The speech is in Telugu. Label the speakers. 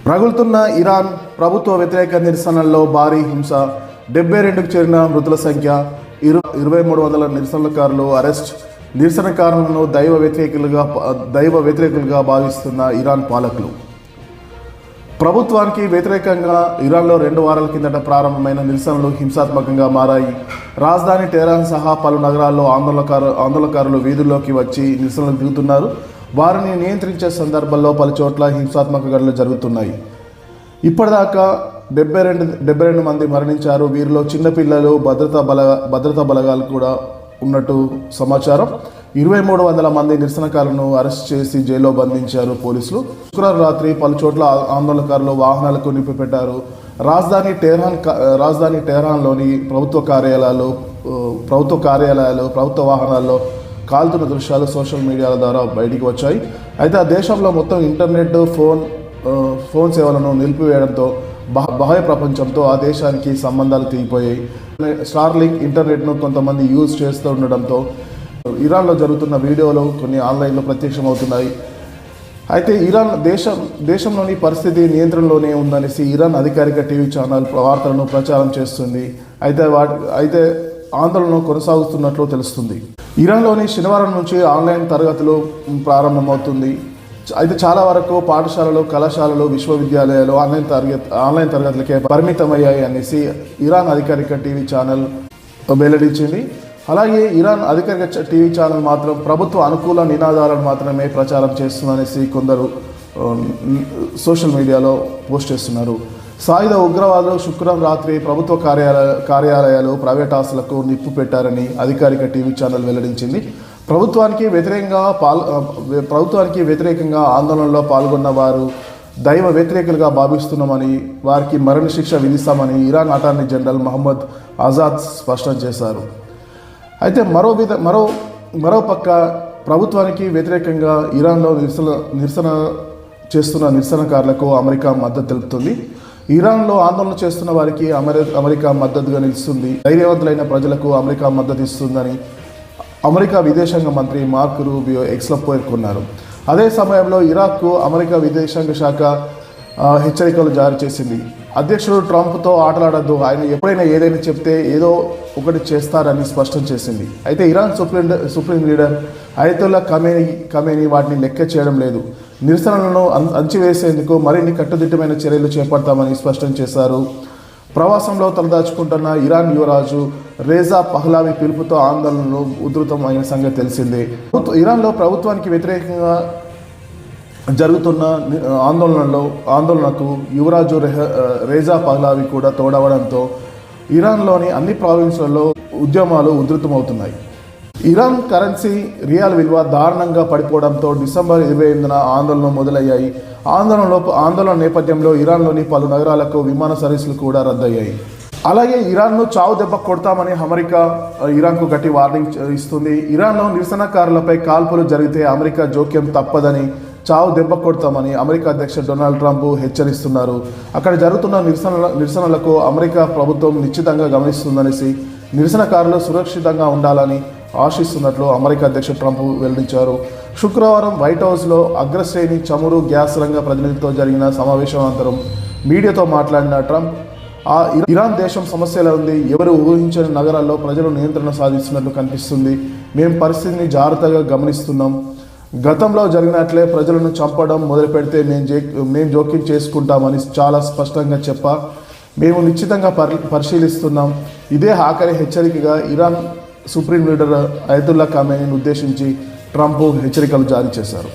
Speaker 1: రగులుతున్న ఇరాన్ ప్రభుత్వ వ్యతిరేక నిరసనల్లో భారీ హింస, 72కు చేరిన మృతుల సంఖ్య, 2300 నిరసనకారులు అరెస్ట్. నిరసనకారులను దైవ వ్యతిరేకులుగా భావిస్తున్న ఇరాన్ పాలకులు. ప్రభుత్వానికి వ్యతిరేకంగా ఇరాన్లో 2 వారాల కిందట ప్రారంభమైన నిరసనలు హింసాత్మకంగా మారాయి. రాజధాని టెహరాన్ సహా పలు నగరాల్లో ఆందోళనకారులు వీధుల్లోకి వచ్చి నిరసనలు దిగుతున్నారు. వారిని నియంత్రించే సందర్భంలో పలు చోట్ల హింసాత్మక ఘటనలు జరుగుతున్నాయి. ఇప్పటిదాకా 72 మంది మరణించారు. వీరిలో చిన్నపిల్లలు, భద్రతా బలగాలు కూడా ఉన్నట్టు సమాచారం. 2300 మంది నిరసనకారులను అరెస్ట్ చేసి జైల్లో బంధించారు పోలీసులు. శుక్రవారం రాత్రి పలు చోట్ల ఆందోళనకారులు వాహనాలకు నింపిపెట్టారు. రాజధాని టెహరాన్లోని ప్రభుత్వ కార్యాలయాలు, ప్రభుత్వ వాహనాల్లో కాల్తున్న దృశ్యాలు సోషల్ మీడియాల ద్వారా బయటికి వచ్చాయి. అయితే ఆ దేశంలో మొత్తం ఇంటర్నెట్, ఫోన్ సేవలను నిలిపివేయడంతో బాహ్య ప్రపంచంతో ఆ దేశానికి సంబంధాలు తెగిపోయాయి. స్టార్లింక్ ఇంటర్నెట్ను కొంతమంది యూజ్ చేస్తూ ఉండడంతో ఇరాన్లో జరుగుతున్న వీడియోలు కొన్ని ఆన్లైన్లో ప్రత్యక్షమవుతున్నాయి. అయితే ఇరాన్ దేశంలోని పరిస్థితి నియంత్రణలోనే ఉందనేసి ఇరాన్ అధికారిక టీవీ ఛానల్ వార్తలను ప్రచారం చేస్తుంది. అయితే ఆందోళన కొనసాగుతున్నట్లు తెలుస్తుంది. ఇరాన్లోని శనివారం నుంచి ఆన్లైన్ తరగతులు ప్రారంభమవుతుంది. అయితే చాలా వరకు పాఠశాలలు, కళాశాలలు, విశ్వవిద్యాలయాలు ఆన్లైన్ తరగతులకే పరిమితమయ్యాయి అనేసి ఇరాన్ అధికారిక టీవీ ఛానల్ వెల్లడించింది. అలాగే ఇరాన్ అధికారిక టీవీ ఛానల్ మాత్రం ప్రభుత్వ అనుకూల నినాదాలను మాత్రమే ప్రచారం చేస్తుందనేసి కొందరు సోషల్ మీడియాలో పోస్ట్ చేస్తున్నారు. సాయుధ ఉగ్రవాదులు శుక్రవారం రాత్రి ప్రభుత్వ కార్యాలయాలు, ప్రైవేట్ ఆస్తులకు నిప్పు పెట్టారని అధికారిక టీవీ ఛానల్ వెల్లడించింది. ప్రభుత్వానికి వ్యతిరేకంగా ఆందోళనలో పాల్గొన్న వారు దైవ వ్యతిరేకులుగా భావిస్తున్నామని, వారికి మరణశిక్ష విధిస్తామని Iran attorney general Mohammad Azad స్పష్టం చేశారు. అయితే మరోపక్క ప్రభుత్వానికి వ్యతిరేకంగా ఇరాన్లో నిరసన చేస్తున్న నిరసనకారులకు అమెరికా మద్దతు తెలుపుతుంది. ఇరాన్లో ఆందోళన చేస్తున్న వారికి అమెరికా మద్దతుగా నిలుస్తుంది. ధైర్యవంతులైన ప్రజలకు అమెరికా మద్దతు ఇస్తుందని అమెరికా విదేశాంగ మంత్రి మార్క్ రూబియో ఎక్స్లో పేర్కొన్నారు. అదే సమయంలో ఇరాక్కు అమెరికా విదేశాంగ శాఖ హెచ్చరికలు జారీ చేసింది. అధ్యక్షుడు ట్రంప్తో ఆటలాడద్దు, ఆయన ఎప్పుడైనా ఏదైనా చెప్తే ఏదో ఒకటి చేస్తారని స్పష్టం చేసింది. అయితే Iran supreme leader Ayatollah Khamenei వాటిని లెక్క చేయడం లేదు. నిరసనలను అంచివేసేందుకు మరిన్ని కట్టుదిట్టమైన చర్యలు చేపడతామని స్పష్టం చేశారు. ప్రవాసంలో తలదాచుకుంటున్న ఇరాన్ యువరాజు రేజా పహ్లావి పిలుపుతో ఆందోళనలు ఉధృతం అయిన సంగతి తెలిసిందే. ఇరాన్లో ప్రభుత్వానికి వ్యతిరేకంగా జరుగుతున్న ఆందోళనకు యువరాజు రేజా పహ్లావి కూడా తోడవడంతో ఇరాన్లోని అన్ని ప్రావిన్సులలో ఉద్యమాలు ఉధృతమవుతున్నాయి. ఇరాన్ కరెన్సీ రియాల్ విలువ దారుణంగా పడిపోవడంతో డిసెంబర్ 28న ఆందోళనలు మొదలయ్యాయి. ఆందోళన నేపథ్యంలో ఇరాన్లోని పలు నగరాలకు విమాన సర్వీసులు కూడా రద్దయ్యాయి. అలాగే ఇరాన్ను చావు దెబ్బ కొడతామని అమెరికా ఇరాన్కు గట్టి వార్నింగ్ ఇస్తుంది. ఇరాన్లో నిరసనకారులపై కాల్పులు జరిగితే అమెరికా జోక్యం తప్పదని, చావు దెబ్బ కొడతామని అమెరికా అధ్యక్షుడు డొనాల్డ్ ట్రంప్ హెచ్చరిస్తున్నారు. అక్కడ జరుగుతున్న నిరసనలకు అమెరికా ప్రభుత్వం నిశ్చితంగా గమనిస్తుందనేసి, నిరసనకారులు సురక్షితంగా ఉండాలని ఆశిస్తున్నట్లు అమెరికా అధ్యక్షుడు ట్రంప్ వెల్లడించారు. శుక్రవారం వైట్ హౌస్లో అగ్రశ్రేణి చమురు, గ్యాస్ రంగ ప్రతినిధులతో జరిగిన సమావేశం అనంతరం మీడియాతో మాట్లాడిన ట్రంప్, ఇరాన్ దేశం సమస్యలో ఉంది. ఎవరు ఊహించని నగరాల్లో ప్రజలు నియంత్రణ సాధిస్తున్నట్లు కనిపిస్తుంది. మేము పరిస్థితిని జాగ్రత్తగా గమనిస్తున్నాం. గతంలో జరిగినట్లే ప్రజలను చంపడం మొదలు పెడితే మేము జోక్యం చేసుకుంటామని చాలా స్పష్టంగా మేము నిశ్చితంగా పరిశీలిస్తున్నాం. ఇదే ఆఖరి హెచ్చరికగా ఇరాన్ సుప్రీం లీడర్ అయతుల్లా ఖమేనీని ఉద్దేశించి ట్రంప్ హెచ్చరికలు జారీ చేశారు.